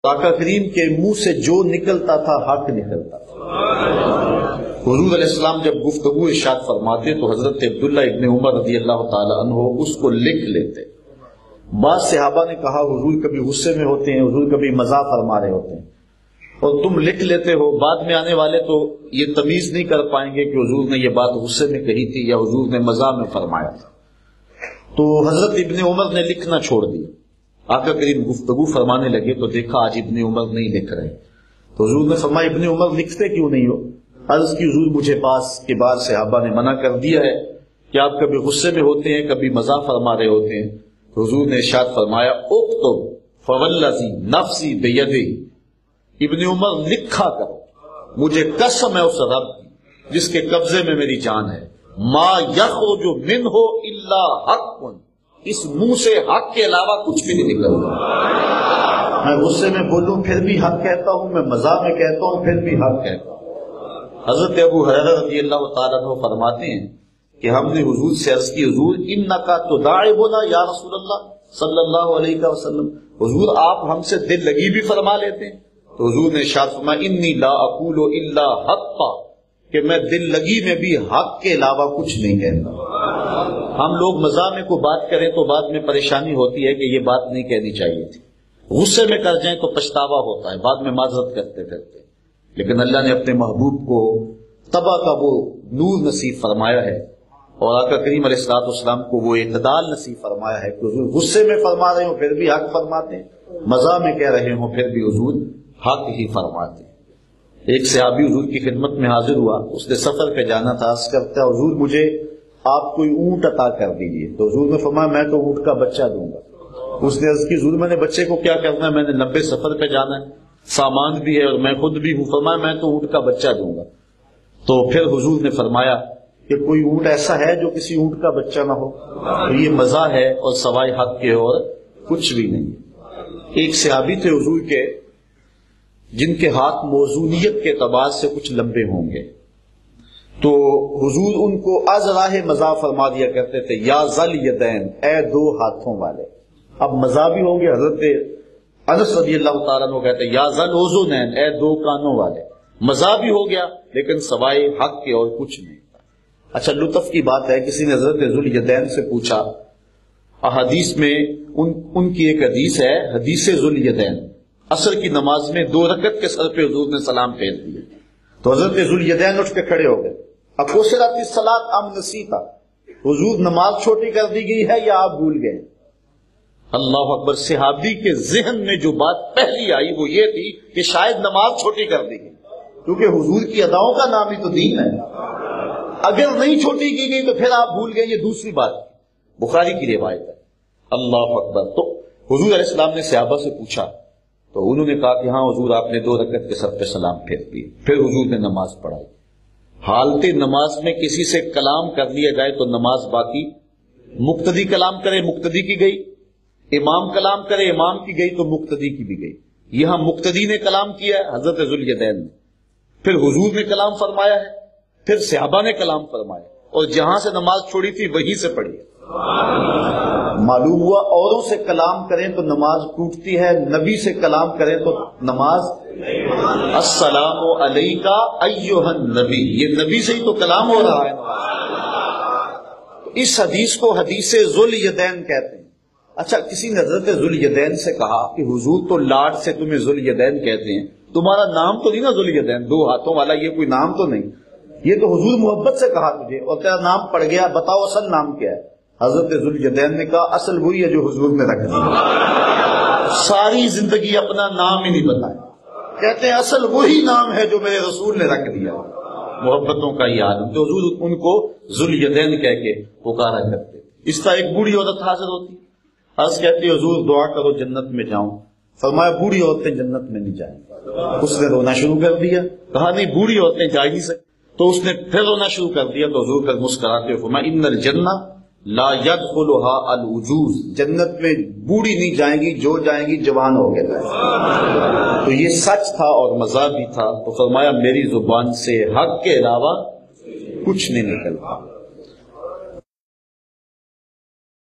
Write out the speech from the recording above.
آقا کریم کے منہ سے جو نکلتا تھا حق نکلتا تھا۔ حضور علیہ السلام جب گفتگو ارشاد فرماتے تو حضرت عبداللہ ابن عمر رضی اللہ تعالی عنہ اس کو لکھ لیتے۔ بعض صحابہ نے کہا حضور کبھی غصے میں ہوتے ہیں، حضور کبھی مزاح فرما رہے ہوتے ہیں اور تم لکھ لیتے ہو، بعد میں آنے والے تو یہ تمیز نہیں کر پائیں گے کہ حضور نے یہ بات غصے میں کہی تھی یا حضور نے مزاح میں فرمایا تھا۔ تو حضرت ابن عمر نے لکھنا چھوڑ دیا۔ آقا کریم گفتگو فرمانے لگے تو دیکھا آج ابن عمر نہیں لکھ رہے، تو حضور نے فرمایا ابن عمر لکھتے کیوں نہیں ہو؟ عرض کی حضور مجھے پاس کے بعد صحابہ نے منع کر دیا ہے کہ آپ کبھی غصے میں ہوتے ہیں کبھی مزاح فرما رہے ہوتے ہیں۔ حضور نے ارشاد فرمایا اکتب فوالذی نفسی بیدہ، ابن عمر لکھا کرو، مجھے قسم ہے اس رب کی جس کے قبضے میں میری جان ہے، ما یخرج منہ الا حق، اس منہ سے حق کے علاوہ کچھ بھی نہیں نکلتا۔ میں غصے میں بولوں پھر بھی حق کہتا ہوں، میں مزاح میں کہتا ہوں پھر بھی حق کہتا ہوں۔ حضرت ابو ہریرہ رضی اللہ تعالیٰ عنہ فرماتے ہیں کہ ہم نے حضور سے عرض کی حضور انکا تداعبنا یا رسول اللہ صلی اللہ علیہ وسلم، حضور آپ ہم سے دل لگی بھی فرما لیتے ہیں؟ تو حضور نے ارشاد فرمایا انی لا اقول الا حقا، کہ میں دل لگی میں بھی حق کے علاوہ کچھ نہیں کہتا۔ ہم لوگ مزاح میں کو بات کریں تو بعد میں پریشانی ہوتی ہے کہ یہ بات نہیں کہنی چاہیے تھی، غصے میں کر جائیں تو پچھتاوا ہوتا ہے، بعد میں معذرت کرتے پھرتے، لیکن اللہ نے اپنے محبوب کو تبا کا وہ نور نصیب فرمایا ہے اور آقا کریم علیہ الصلوۃ والسلام کو وہ اعتدال نصیب فرمایا ہے کہ حضور غصے میں فرما رہے ہوں پھر بھی حق فرماتے ہیں، مزاح میں کہہ رہے ہوں پھر بھی حضور حق ہی فرماتے ہیں۔ ایک صحابی حضور کی خدمت میں حاضر ہوا، اس نے سفر پہ جانا تھا، عرض کرتا ہے حضور مجھے آپ کوئی اونٹ عطا کر دیجیے، تو حضور نے فرمایا میں تو اونٹ کا بچہ دوں گا۔ اس نے عرض کی حضور میں نے بچے کو کیا کرنا ہے، میں نے لمبے سفر پہ جانا ہے، سامان بھی ہے اور میں خود بھی ہوں، فرمایا میں تو اونٹ کا بچہ دوں گا۔ تو پھر حضور نے فرمایا کہ کوئی اونٹ ایسا ہے جو کسی اونٹ کا بچہ نہ ہو؟ تو یہ مزاح ہے اور سوائے حق کے اور کچھ بھی نہیں۔ ایک صحابی تھے حضور کے جن کے ہاتھ موزونیت کے اعتبار سے کچھ لمبے ہوں گے، تو حضور ان کو از راہ مزاح فرما دیا کرتے تھے یا ذل یدین، اے دو ہاتھوں والے۔ اب مزاح بھی ہو گیا، حضرت انس رضی اللہ تعالیٰ عنہ کہتے ہیں یا ذل اذنین، اے دو کانوں والے۔ مزاح بھی ہو گیا لیکن سوائے حق کے اور کچھ نہیں۔ اچھا لطف کی بات ہے، کسی نے حضرت ذل یدین سے پوچھا، احادیث میں ان کی ایک حدیث ہے حدیث ذل یدین، عصر کی نماز میں 2 رکعت کے سر پہ حضور نے سلام پھیر دیا، تو حضرت ذل یدین اٹھ کے کھڑے ہو گئے، اقصرت الصلاۃ ام نسیتا، حضور نماز چھوٹی کر دی گئی ہے یا آپ بھول گئے؟ اللہ اکبر۔ صحابی کے ذہن میں جو بات پہلی آئی وہ یہ تھی کہ شاید نماز چھوٹی کر دی گئی، کیونکہ حضور کی اداؤں کا نام ہی تو دین ہے، اگر نہیں چھوٹی کی گئی تو پھر آپ بھول گئے، یہ دوسری بات بخاری کی روایت ہے۔ اللہ اکبر۔ تو حضور علیہ السلام نے صحابہ سے پوچھا تو انہوں نے کہا کہ ہاں حضور آپ نے 2 رکعت کے سر پہ سلام پھیر دیے، پھر حضور نے نماز پڑھائی۔ حالت نماز میں کسی سے کلام کر لیا جائے تو نماز باقی، مقتدی کلام کرے مقتدی کی گئی، امام کلام کرے امام کی گئی تو مقتدی کی بھی گئی۔ یہاں مقتدی نے کلام کیا ہے حضرت ذل یدین نے، پھر حضور نے کلام فرمایا ہے، پھر صحابہ نے کلام فرمایا، اور جہاں سے نماز چھوڑی تھی وہیں سے پڑھی ہے۔ معلوم ہوا اوروں سے کلام کریں تو نماز ٹوٹتی ہے، نبی سے کلام کریں تو نماز۔ السلام علیکہ ایھا النبی، یہ نبی سے ہی تو کلام ہو رہا ہے۔ اس حدیث کو حدیث ذل یدین کہتے ہیں۔ اچھا کسی نے حضرت ذل یدین سے کہا کہ حضور تو لاڈ سے تمہیں ذل یدین کہتے ہیں، تمہارا نام تو نہیں نا ذل یدین، 2 ہاتھوں والا، یہ کوئی نام تو نہیں، یہ تو حضور محبت سے کہا تجھے اور تیرا نام پڑ گیا، بتاؤ اصل نام کیا ہے؟ حضرت ذل یدین نے کہا اصل وہی ہے جو حضور نے رکھ دیا، ساری زندگی اپنا نام ہی نہیں بتایا، کہتے ہیں اصل وہی نام ہے جو میرے رسول نے رکھ دیا، محبتوں کا یہ عالم۔ تو حضور ان کو ذل یدین کہہ کے پکارا کرتے۔ اس طرح ایک بوڑھی عورت حاضر ہوتی، عرض کہتی حضور دعا کرو جنت میں جاؤں، فرمایا بوڑھی عورتیں جنت میں نہیں جائیں۔ اس نے رونا شروع کر دیا، کہا نہیں بوڑھی عورتیں جا ہی نہیں سکتی، تو اس نے پھر رونا شروع کر دیا، تو حضور پھر مسکراتے ہوئے فرمایا ان الجنہ لا يدخلها العجوز، جنت میں بوڑھی نہیں جائیں گی، جو جائیں گی جوان ہو گئے۔ تو یہ سچ تھا اور مزاح بھی تھا، تو فرمایا میری زبان سے حق کے علاوہ کچھ نہیں نکلتا۔